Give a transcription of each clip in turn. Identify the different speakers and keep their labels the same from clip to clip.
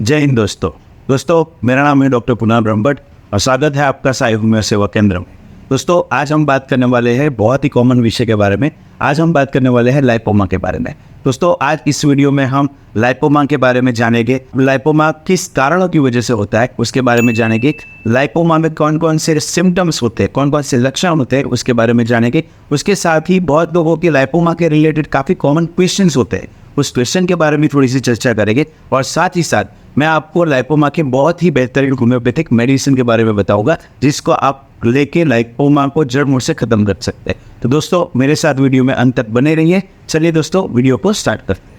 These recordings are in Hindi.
Speaker 1: जय हिंद दोस्तों मेरा नाम है डॉक्टर कुणाल ब्रह्मभट्ट और स्वागत है आपका साई होम्यो सेवा केंद्र में। दोस्तों आज हम बात करने वाले हैं बहुत ही कॉमन विषय के बारे में। आज हम बात करने वाले हैं लाइपोमा के बारे में। दोस्तों आज इस वीडियो में हम लाइपोमा के बारे में जानेंगे। लाइपोमा किस कारणों की वजह से होता है उसके बारे में जानेंगे। लाइपोमा में कौन कौन से सिम्टम्स होते हैं, कौन कौन से लक्षण होते हैं उसके बारे में जानेंगे। उसके साथ ही बहुत लोगों के लाइपोमा के रिलेटेड काफ़ी कॉमन क्वेश्चंस होते हैं, उस क्वेश्चन के बारे में थोड़ी सी चर्चा करेंगे। और साथ ही साथ मैं आपको लाइपोमा के बहुत ही बेहतरीन होम्योपैथिक मेडिसिन के बारे में बताऊंगा जिसको आप लेके लाइपोमा को जड़ मूल से खत्म कर सकते हैं। तो दोस्तों मेरे साथ वीडियो में अंत तक बने रहिए। चलिए दोस्तों वीडियो को स्टार्ट करते हैं।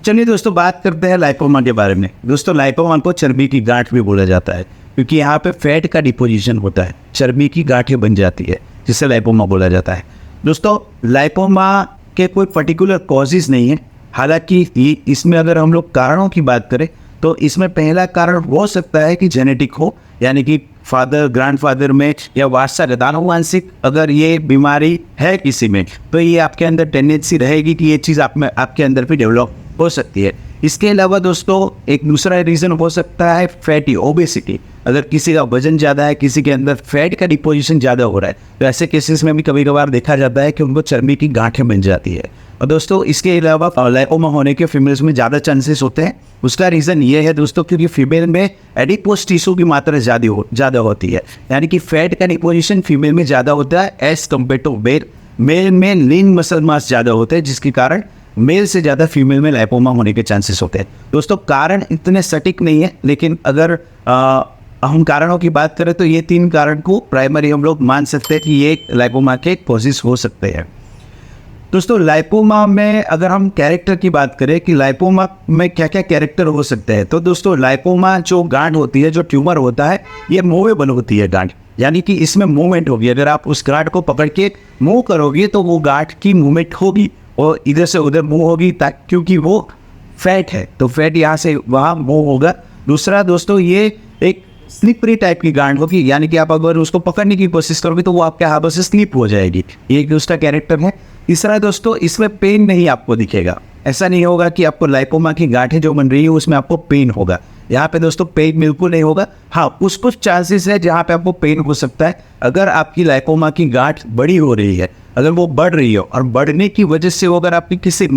Speaker 1: चलिए दोस्तों बात करते हैं लाइपोमा के बारे में। दोस्तों लाइपोमा को चर्बी की गांठ भी बोला जाता है क्योंकि यहाँ पे फैट का डिपोजिशन होता है, चर्बी की गांठें बन जाती है जिसे लाइपोमा बोला जाता है। दोस्तों लाइपोमा के कोई पर्टिकुलर कॉजेज नहीं है, हालांकि इसमें अगर हम लोग कारणों की बात करें तो इसमें पहला कारण हो सकता है कि जेनेटिक हो, यानी कि फादर ग्रैंडफादर में या वारसागत आनुवंशिक अगर ये बीमारी है किसी में तो ये आपके अंदर टेंडेंसी रहेगी कि ये चीज़ आपके अंदर भी डेवलप हो सकती है। इसके अलावा दोस्तों एक दूसरा रीज़न हो सकता है फैटी ओबेसिटी। अगर किसी का वजन ज़्यादा है, किसी के अंदर फैट का डिपोजिशन ज़्यादा हो रहा है तो ऐसे केसेस में भी कभी कभार देखा जाता है कि उनको चर्बी की गांठें बन जाती है। और दोस्तों इसके अलावा लाइपोमा होने के फीमेल्स में ज़्यादा चांसेस होते हैं। उसका रीज़न ये है दोस्तों क्योंकि फीमेल में एडिपोज टिश्यू की मात्रा ज़्यादा होती है, यानी कि फैट का डिपोजिशन फीमेल में ज़्यादा होता है as compared to male. Male में लीन मसल मास ज़्यादा होते हैं जिसके कारण मेल से ज़्यादा फीमेल में लाइपोमा होने के चांसेस होते हैं। दोस्तों कारण इतने सटीक नहीं है, लेकिन अगर हम कारणों की बात करें तो ये 3 कारण को प्राइमरी हम लोग मान सकते हैं कि ये लाइपोमा के कॉजेस हो सकते हैं। दोस्तों लाइपोमा में अगर हम कैरेक्टर की बात करें कि लाइपोमा में क्या क्या कैरेक्टर हो सकते हैं तो दोस्तों लाइपोमा जो गांठ होती है, जो ट्यूमर होता है, ये मूवेबल होती है गांठ, यानी कि इसमें मूवमेंट होगी। अगर आप उस गांठ को पकड़ के मूव करोगे तो वो गांठ की मूवमेंट होगी और इधर से उधर मूव होगी, क्योंकि वो फैट है तो फैट यहाँ से वहाँ मूव होगा। दूसरा दोस्तों ये एक स्लिपरी टाइप की गांठ होगी, यानी कि आप अगर उसको पकड़ने की कोशिश करोगे तो वो आपके हाथों से स्लिप हो जाएगी। ये एक दूसरा कैरेक्टर है। तीसरा दोस्तों इसमें पेन नहीं आपको दिखेगा। ऐसा नहीं होगा कि आपको लाइपोमा की गांठें जो बन रही है उसमें आपको पेन होगा। यहाँ पे दोस्तों पेन बिल्कुल नहीं होगा। हाँ कुछ चांसेस है जहाँ पे आपको पेन हो सकता है। अगर आपकी लाइपोमा की गांठ बड़ी हो रही है, अगर वो बढ़ रही है और बढ़ने की वजह से वो अगर आपकी किसी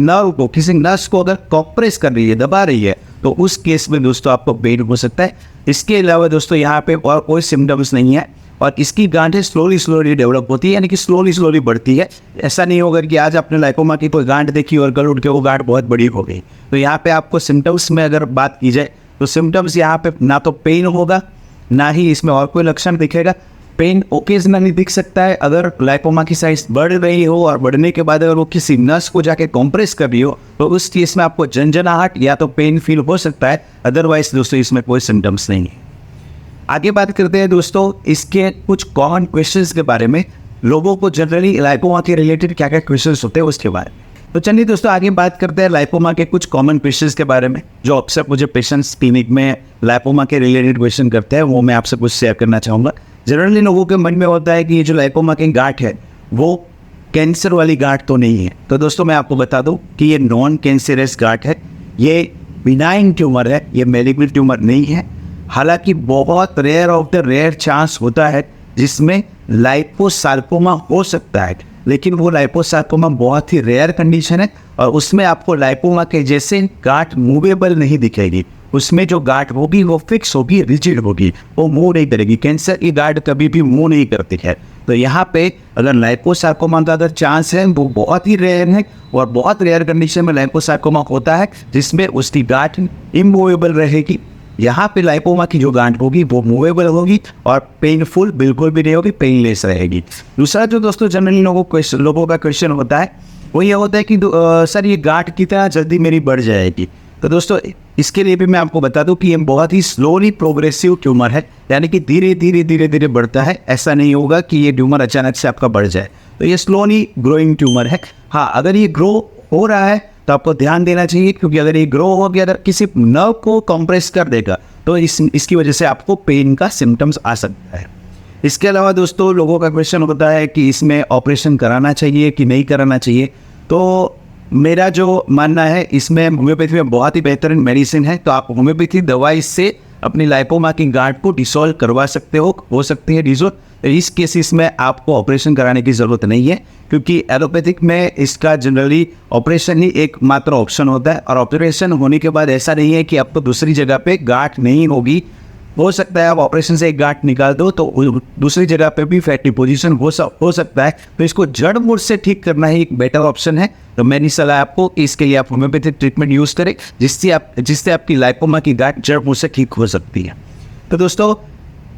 Speaker 1: नस को अगर कॉम्प्रेस कर रही है, दबा रही है, तो उस केस में दोस्तों आपको पेन हो सकता है। इसके अलावा दोस्तों यहाँ पे और कोई सिम्टम्स नहीं है और इसकी गांठें स्लोली डेवलप होती है, यानी कि स्लोली बढ़ती है। ऐसा नहीं होगा कि आज आपने लाइपोमा की कोई गांठ देखी और कल उठ के वो गांठ बहुत बड़ी हो गई। तो यहाँ पे आपको सिम्टम्स में अगर बात की जाए तो सिम्टम्स यहाँ पे ना तो पेन होगा, ना ही इसमें और कोई लक्षण दिखेगा। पेन ओकेजनली दिख सकता है अगर लाइपोमा की साइज बढ़ रही हो और बढ़ने के बाद अगर वो किसी नस को जाके कॉम्प्रेस कर रही हो तो उस केस में आपको झंझनाहट या तो पेन फील हो सकता है। अदरवाइज दोस्तों इसमें कोई सिम्टम्स नहीं है। आगे बात करते हैं दोस्तों इसके कुछ कॉमन क्वेश्चंस के बारे में। लोगों को जनरली लाइपोमा के रिलेटेड क्या क्या क्वेश्चंस होते हैं उसके बारे में। तो चलिए दोस्तों आगे बात करते हैं लाइपोमा के कुछ कॉमन क्वेश्चंस के बारे में जो अक्सर मुझे पेशेंट्स क्लिनिक में लाइपोमा के रिलेटेड क्वेश्चन करते हैं, वो मैं आपसे कुछ शेयर करना चाहूँगा। जनरली लोगों के मन में होता है कि ये जो लाइपोमा की गांठ है वो कैंसर वाली गांठ तो नहीं है। तो दोस्तों मैं आपको बता दूं कि ये नॉन कैंसरस गांठ है, ये बिनाइन ट्यूमर है, ये मैलिग्नेंट ट्यूमर नहीं है। हालांकि बहुत rare of the rare chance होता है जिसमें लाइपोसार्कोमा हो सकता है, लेकिन वो लाइपोसार्कोमा बहुत ही रेयर कंडीशन है और उसमें आपको लाइपोमा के जैसे गांठ मूवेबल नहीं दिखेगी। उसमें जो गांठ होगी वो फिक्स होगी, रिजिड होगी, वो मूव नहीं करेगी। कैंसर की गांठ कभी भी मूव नहीं करती है। तो यहाँ पे अगर लाइपोसार्कोमा का अगर चांस है वो बहुत ही रेयर है और बहुत रेयर कंडीशन में लाइपोसार्कोमा होता है जिसमें उसकी गांठ इमूवेबल रहेगी। यहाँ पे लाइपोमा की जो गांठ होगी वो मूवेबल होगी और पेनफुल बिल्कुल भी नहीं होगी, पेनलेस रहेगी। दूसरा जो दोस्तों जनरली लोगों का क्वेश्चन होता है वो ये होता है कि सर ये गांठ कितना जल्दी मेरी बढ़ जाएगी। तो दोस्तों इसके लिए भी मैं आपको बता दूं कि ये बहुत ही स्लोली प्रोग्रेसिव ट्यूमर है, यानी कि धीरे धीरे बढ़ता है। ऐसा नहीं होगा कि ये ट्यूमर अचानक से आपका बढ़ जाए। तो ये स्लोली ग्रोइंग ट्यूमर है। हाँ, अगर ये ग्रो हो रहा है तो आपको ध्यान देना चाहिए, क्योंकि अगर ये ग्रो हो गया, अगर किसी नर्व को कंप्रेस कर देगा तो इसकी वजह से आपको पेन का सिम्टम्स आ सकता है। इसके अलावा दोस्तों लोगों का क्वेश्चन होता है कि इसमें ऑपरेशन कराना चाहिए कि नहीं कराना चाहिए। तो मेरा जो मानना है, इसमें होम्योपैथी में बहुत ही बेहतरीन मेडिसिन है। तो आप होम्योपैथी दवाई से अपनी लाइपोमा की गांठ को डिसॉल्व करवा सकते हो सकती है डिसॉल्व। इस केसेस में आपको ऑपरेशन कराने की ज़रूरत नहीं है, क्योंकि एलोपैथिक में इसका जनरली ऑपरेशन ही एक मात्र ऑप्शन होता है। और ऑपरेशन होने के बाद ऐसा नहीं है कि आपको दूसरी जगह पे गांठ नहीं होगी। हो सकता है आप ऑपरेशन से एक गांठ निकाल दो तो दूसरी जगह पे भी फैट डिपोजिशन हो सकता है। तो इसको जड़ मूल से ठीक करना ही एक बेटर ऑप्शन है। तो मेरी सलाह आपको कि इसके लिए आप होम्योपैथिक ट्रीटमेंट यूज़ करें, जिससे आपकी लाइपोमा की गांठ जड़ मूल से ठीक हो सकती है। तो दोस्तों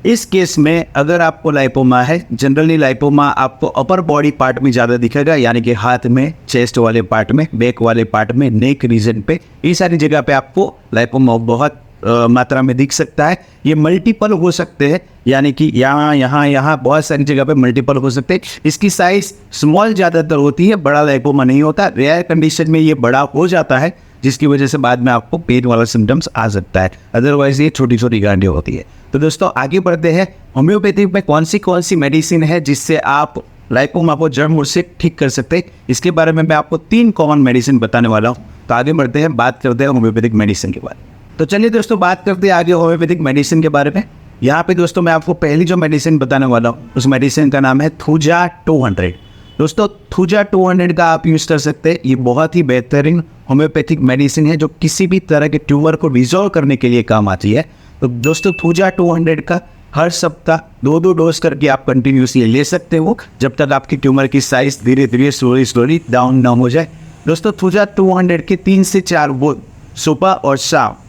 Speaker 1: इस केस में अगर आपको लाइपोमा है, जनरली लाइपोमा आपको अपर बॉडी पार्ट में ज़्यादा दिखेगा, यानी कि हाथ में, चेस्ट वाले पार्ट में, बैक वाले पार्ट में, नेक रीजन पे, ये सारी जगह पे आपको लाइपोमा बहुत मात्रा में दिख सकता है। ये मल्टीपल हो सकते हैं, यानी कि यहाँ बहुत सारी जगह पे मल्टीपल हो सकते हैं। इसकी साइज स्मॉल ज़्यादातर होती है, बड़ा लाइपोमा नहीं होता। रेयर कंडीशन में ये बड़ा हो जाता है, जिसकी वजह से बाद में आपको पेन वाला सिम्टम्स आ सकता है। अदरवाइज ये छोटी छोटी गांठें होती है। तो दोस्तों आगे बढ़ते हैं, होम्योपैथी में कौन सी मेडिसिन है जिससे आप लाइपोमा को जड़ मूल से ठीक कर सकते हैं, इसके बारे में मैं आपको 3 कॉमन मेडिसिन बताने वाला हूँ। तो आगे बढ़ते हैं, बात करते हैं होम्योपैथिक मेडिसिन के बारे में। तो चलिए दोस्तों बात करते हैं आगे होम्योपैथिक मेडिसिन के बारे में। यहाँ पे दोस्तों मैं आपको पहली जो मेडिसिन बताने वाला हूँ, उस मेडिसिन का नाम है थूजा 200। दोस्तों थूजा 200 का आप यूज़ कर सकते हैं। ये बहुत ही बेहतरीन होम्योपैथिक मेडिसिन है जो किसी भी तरह के ट्यूमर को रिजॉल्व करने के लिए काम आती है। तो दोस्तों थूजा 200 का हर सप्ताह 2 डोज करके आप कंटिन्यूसली ले सकते हो, जब तक आपकी ट्यूमर की साइज धीरे धीरे स्लोली डाउन ना हो जाए। दोस्तों थूजा 200 के 3 से 4 बूंद सुबह और शाम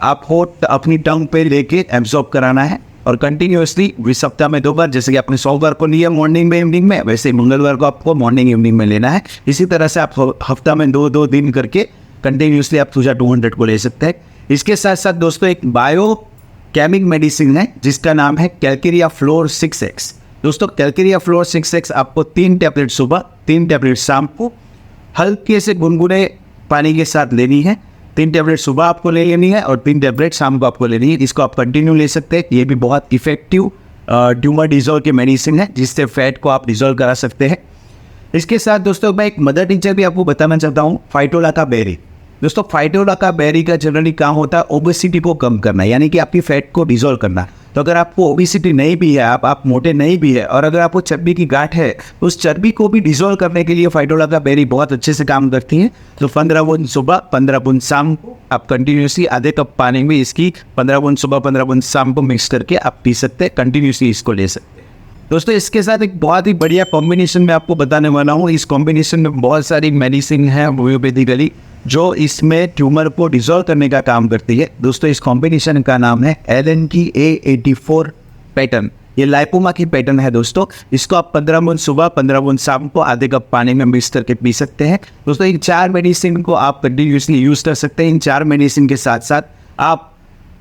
Speaker 1: आपको अपनी टंग पे लेके एब्जॉर्ब कराना है, और कंटिन्यूसली सप्ताह में 2 बार, जैसे कि आपने सोमवार को लिया मॉर्निंग में इवनिंग में, वैसे मंगलवार को आपको मॉर्निंग इवनिंग में लेना है। इसी तरह से आप हफ्ता में 2 दिन करके कंटिन्यूसली आप थूजा 200 को ले सकते हैं। इसके साथ साथ दोस्तों एक बायो केमिक मेडिसिन है जिसका नाम है कैलकेरिया फ्लोर 6x। दोस्तों कैलकेरिया फ्लोर 6x आपको 3 टैबलेट सुबह, 3 टैबलेट शाम को हल्के से गुनगुने पानी के साथ लेनी है। 3 टैबलेट सुबह आपको ले लेनी है और 3 टैबलेट शाम को आपको लेनी है। इसको आप कंटिन्यू ले सकते हैं। ये भी बहुत इफेक्टिव ट्यूमर डिजॉल्व की मेडिसिन है, जिससे फैट को आप डिजॉल्व करा सकते हैं। इसके साथ दोस्तों मैं एक मदर टीचर भी आपको बताना चाहता हूँ, फाइटोलाका बेरी। दोस्तों फाइटोलाका बेरी का जनरली काम होता है ओबेसिटी को कम करना, यानी कि आपकी फैट को डिजॉल्व करना। तो अगर आपको ओबेसिटी नहीं भी है, आप मोटे नहीं भी है, और अगर आपको चर्बी की गांठ है, तो उस चर्बी को भी डिजॉल्व करने के लिए फाइटोलाका बेरी बहुत अच्छे से काम करती है। तो 15 बूंद सुबह, 15 बूंद शाम को आप कंटिन्यूसली आधे कप पानी में इसकी 15 बूंद सुबह, 15 बूंद शाम को मिक्स करके आप पी सकते हैं। कंटिन्यूसली इसको ले सकते हैं। दोस्तों इसके साथ एक बहुत ही बढ़िया कॉम्बिनेशन में आपको बताने वाला हूँ। इस कॉम्बिनेशन में बहुत सारी मेडिसिन है होम्योपैथिकली जो इसमें ट्यूमर को डिसॉल्व करने का काम करती है। दोस्तों इस कॉम्बिनेशन का नाम है LNT-A84 पैटर्न। ये लाइपोमा की पैटर्न है दोस्तों। इसको आप 15 बूंद सुबह, 15 बूंद शाम को आधे कप पानी में मिक्स करके पी सकते हैं। दोस्तों इन 4 मेडिसिन को आप कंटिन्यूसली यूज़ कर सकते हैं। इन 4 मेडिसिन के साथ साथ आप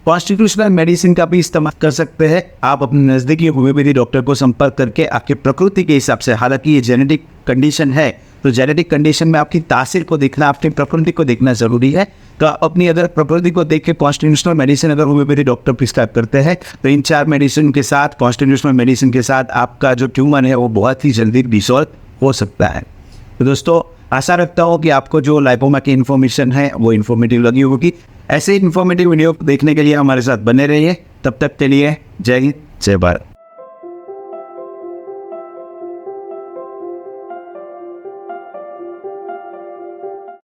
Speaker 1: कॉन्स्टिट्यूशनल मेडिसिन का भी इस्तेमाल कर सकते हैं। आप अपने नज़दीकी होम्योपैथी डॉक्टर को संपर्क करके आपकी प्रकृति के हिसाब से, हालांकि ये जेनेटिक कंडीशन है, तो जेनेटिक कंडीशन में आपकी तासीर को देखना, आपकी प्रकृति को देखना ज़रूरी है। तो आप अपनी अगर प्रकृति को देख के कॉन्स्टिट्यूशनल मेडिसिन अगर होम्योपैथी डॉक्टर प्रिस्क्राइब करते हैं, तो इन 4 मेडिसिन के साथ, कॉन्स्टिट्यूशनल मेडिसिन के साथ आपका जो ट्यूमर है वो बहुत ही जल्दी डिसॉल्व हो सकता है। तो दोस्तों आशा रखता हूँ कि आपको जो लाइपोमा की इन्फॉर्मेशन है वो इन्फॉर्मेटिव लगी होगी। ऐसे इन्फॉर्मेटिव वीडियो देखने के लिए हमारे साथ बने रहिए। तब तक के लिए जय हिंद, जय भारत।